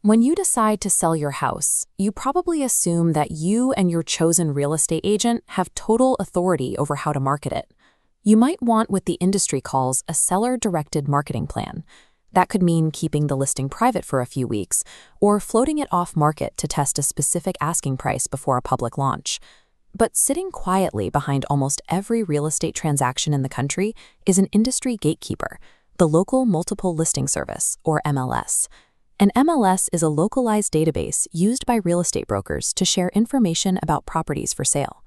When you decide to sell your house, you probably assume that you and your chosen real estate agent have total authority over how to market it. You might want what the industry calls a seller-directed marketing plan. That could mean keeping the listing private for a few weeks or floating it off-market to test a specific asking price before a public launch. But sitting quietly behind almost every real estate transaction in the country is an industry gatekeeper, the Local Multiple Listing Service, or MLS. An MLS is a localized database used by real estate brokers to share information about properties for sale.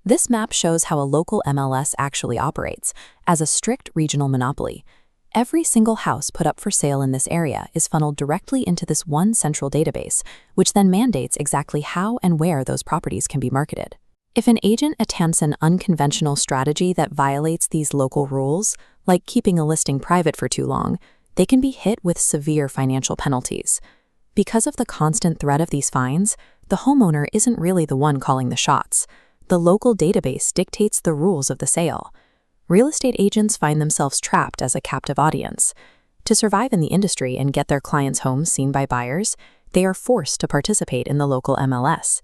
This map shows how a local MLS actually operates, as a strict regional monopoly. Every single house put up for sale in this area is funneled directly into this one central database, which then mandates exactly how and where those properties can be marketed. If an agent attempts an unconventional strategy that violates these local rules, like keeping a listing private for too long, they can be hit with severe financial penalties. Because of the constant threat of these fines, the homeowner isn't really the one calling the shots. The local database dictates the rules of the sale. Real estate agents find themselves trapped as a captive audience. To survive in the industry and get their clients' homes seen by buyers, they are forced to participate in the local MLS.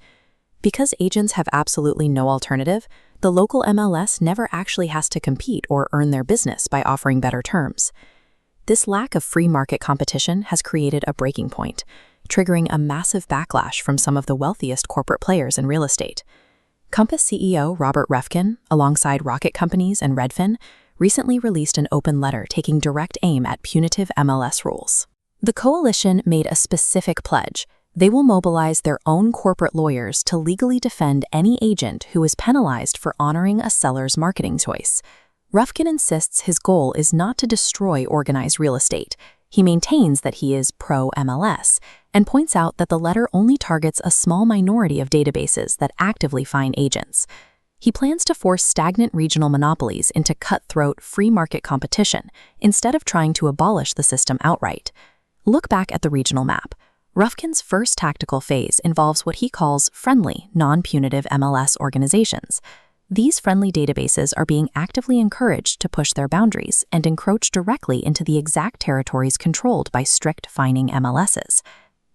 Because agents have absolutely no alternative, the local MLS never actually has to compete or earn their business by offering better terms. This lack of free market competition has created a breaking point, triggering a massive backlash from some of the wealthiest corporate players in real estate. Compass CEO Robert Reffkin, alongside Rocket Companies and Redfin, recently released an open letter taking direct aim at punitive MLS rules. The coalition made a specific pledge. They will mobilize their own corporate lawyers to legally defend any agent who is penalized for honoring a seller's marketing choice. Reffkin insists his goal is not to destroy organized real estate. He maintains that he is pro-MLS and points out that the letter only targets a small minority of databases that actively fine agents. He plans to force stagnant regional monopolies into cutthroat free market competition instead of trying to abolish the system outright. Look back at the regional map. Reffkin's first tactical phase involves what he calls friendly, non-punitive MLS organizations. These friendly databases are being actively encouraged to push their boundaries and encroach directly into the exact territories controlled by strict fining MLSs.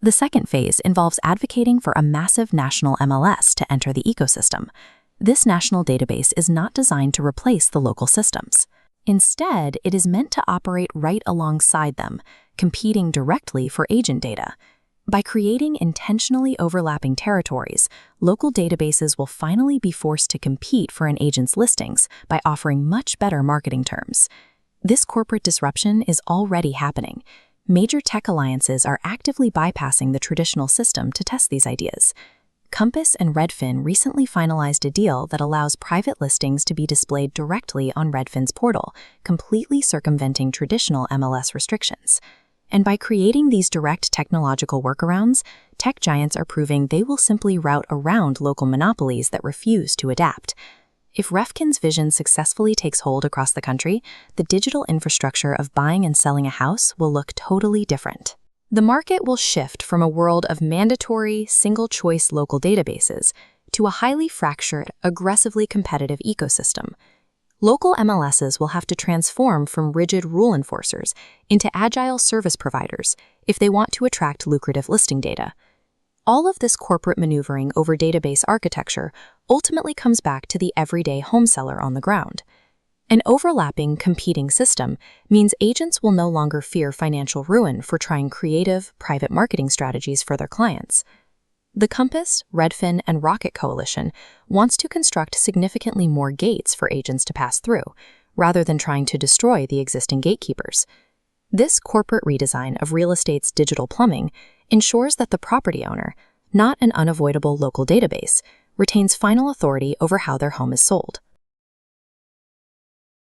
The second phase involves advocating for a massive national MLS to enter the ecosystem. This national database is not designed to replace the local systems. Instead, it is meant to operate right alongside them, competing directly for agent data. By creating intentionally overlapping territories, local databases will finally be forced to compete for an agent's listings by offering much better marketing terms. This corporate disruption is already happening. Major tech alliances are actively bypassing the traditional system to test these ideas. Compass and Redfin recently finalized a deal that allows private listings to be displayed directly on Redfin's portal, completely circumventing traditional MLS restrictions. And by creating these direct technological workarounds, tech giants are proving they will simply route around local monopolies that refuse to adapt. If Reffkin's vision successfully takes hold across the country, the digital infrastructure of buying and selling a house will look totally different. The market will shift from a world of mandatory, single-choice local databases to a highly fractured, aggressively competitive ecosystem. Local MLSs will have to transform from rigid rule enforcers into agile service providers if they want to attract lucrative listing data. All of this corporate maneuvering over database architecture ultimately comes back to the everyday home seller on the ground. An overlapping, competing system means agents will no longer fear financial ruin for trying creative, private marketing strategies for their clients. The Compass, Redfin, and Rocket Coalition wants to construct significantly more gates for agents to pass through, rather than trying to destroy the existing gatekeepers. This corporate redesign of real estate's digital plumbing ensures that the property owner, not an unavoidable local database, retains final authority over how their home is sold.